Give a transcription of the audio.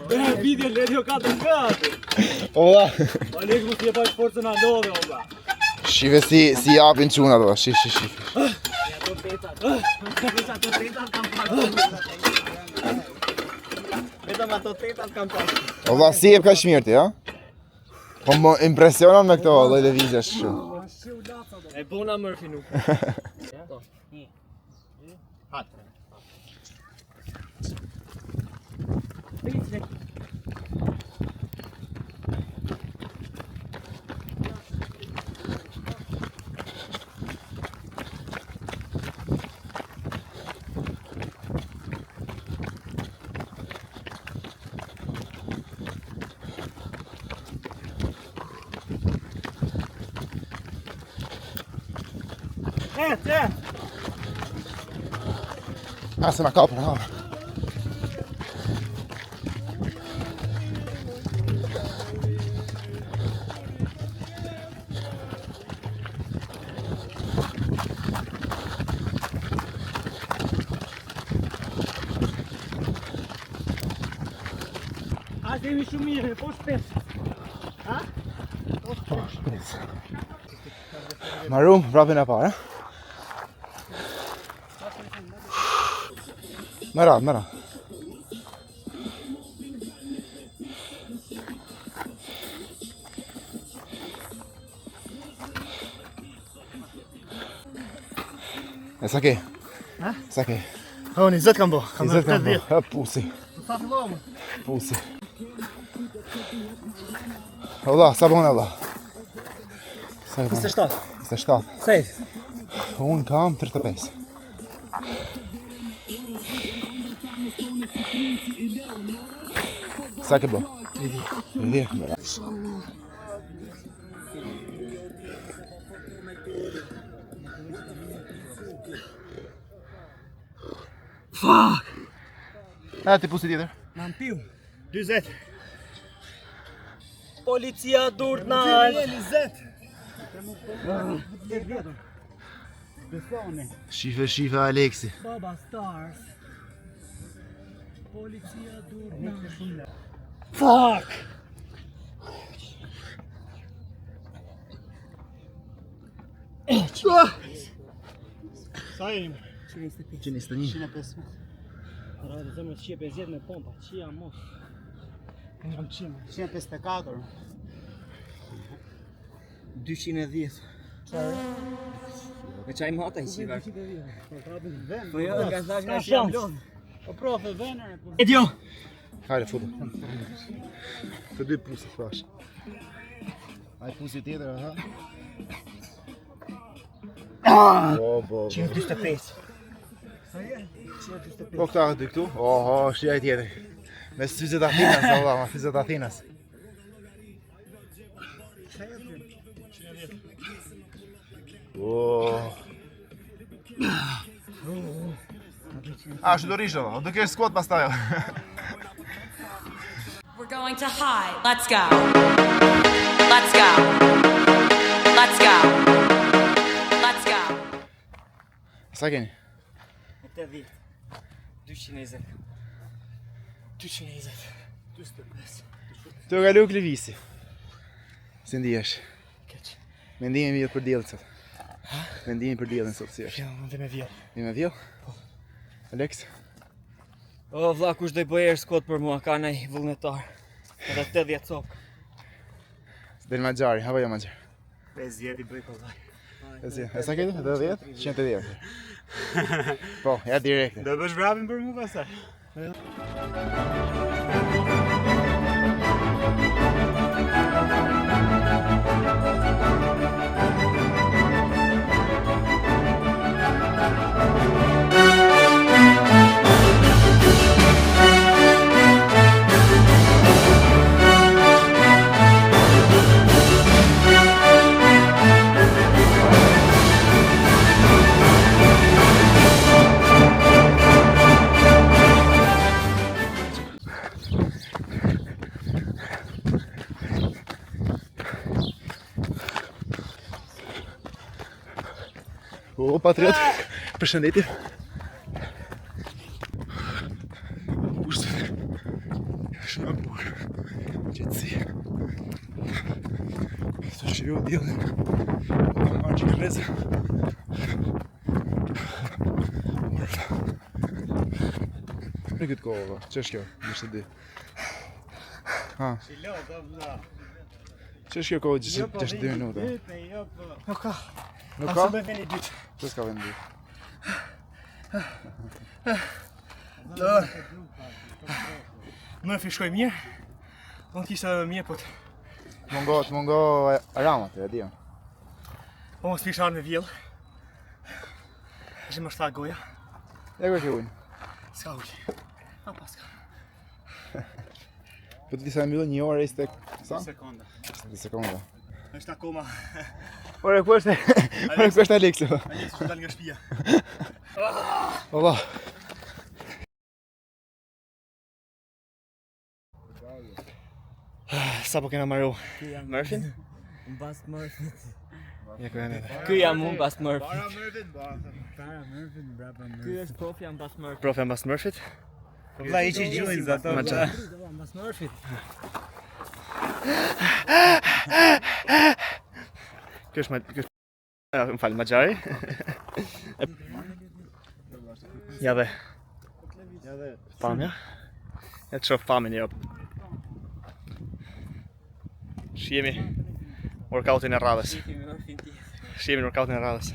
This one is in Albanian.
Bëhe video, ledio 4K. Ola. Alek mos je bash forcën a lodhe, ola. Shive si japin çuna do. Shi. Ato tetat kam pasur. Vetëm ato tetat kam pasur. Ola si jep kaq mirë ti, ha? Po më impresionon me këto lloj lëvizjesh kështu. E bona Murphy nuk. Hat. Ah, se na kapën, ha. Azi jemi shumë mirë, po shpes. Ha? Marum, prapin e parë, ha? Mëra. E sa ke? Ha? Sa ke? O, 20 kam bo. Kam 20 Ha, pusi. Sa fillom? Pusi. Ola, sa bon ola? Sa bon? 27. 27. Safe. Unë kam 35. Sa ke bo? 10. Mëra. Fuck! E, ti pusi tjetër. Në më piu. 20. Policia dur të nalë. 20. Shife Aleksi. Baba Stars. Policia dur të nalë. Fuck! Sa jemi? 121. 105. Rajtë zëmë 150 me pompa, qia mos. Jam 154. 210. Me qaj mata i qiva. Po jo, ka thash nga që jam lodh. Po profe, venër. Edio! Hajde, futu. Të dy pusi, thash. Aj pusi tjetër, ha? Po. 125. Po këta dy këtu? Oho, shia i tjetër. Me syzet Athinas, Allah, me syzet Athinas. A, shë do rishë, do kesh skuat pas tajo. We're going to high. Let's go. Let's go. Let's go. Let's go. Sa keni? 80. 220. 220. 25. Të kalu klevisi. Si ndihesh? Keq. Mendimi mirë për diellin sot. Mendimi për diellin sot si është? Ja, më dhe me vjell. Mi me vjell? Po. Alex? O, vlla, kush do i bëj skot për mua, ka nej vullnetar. Edhe 80 copë. Del ma gjari, hava jo ma gjari. 50 i bëj kollaj. E sa keni? 10? 110. Po, ja direkte. Do bësh vrapin për mua pastaj. O, patriot, përshëndetje. Kushtet. Shumë bukur. Qetësi. Të shiju diellin. Marrë që kërreza. Në këtë kohë, që është kjo? Nështë di. Ha, që është kjo kohë 62 minuta? Nuk ka. Nuk Asë ka? me veni dytë. Që s'ka vendi? Murphy shkoj mirë. Unë kisha mirë, po Të mungo ramat, e di. po mos pisha me vjellë. Është më shta goja. E kërë që ujnë? Ska ujë. A pas ka. Po të disa mbyllë 1 orë e tek sa? Sekonda. 10 sekonda. Është akoma. Ore, ku është? Ore, ku është Aleksu? Aleksu që dal nga shtëpia. Allah. Sa po kena marru? Murphy? Mbas Murphy. Ja ku janë edhe. Ky jam unë mbas Murphy. Para Murphy, brapa Ky është profi jam mbas Murphy. Profe mbas Murphyt? Vlla i që gjojnë za to. Ma qa. Mbas Murphy. Kjo është më falë, Magjari. Ja dhe. Pamja. Ja të shoh pamin jo. Shihemi workoutin e radhës. Murphy. Shihemi workoutin e radhës.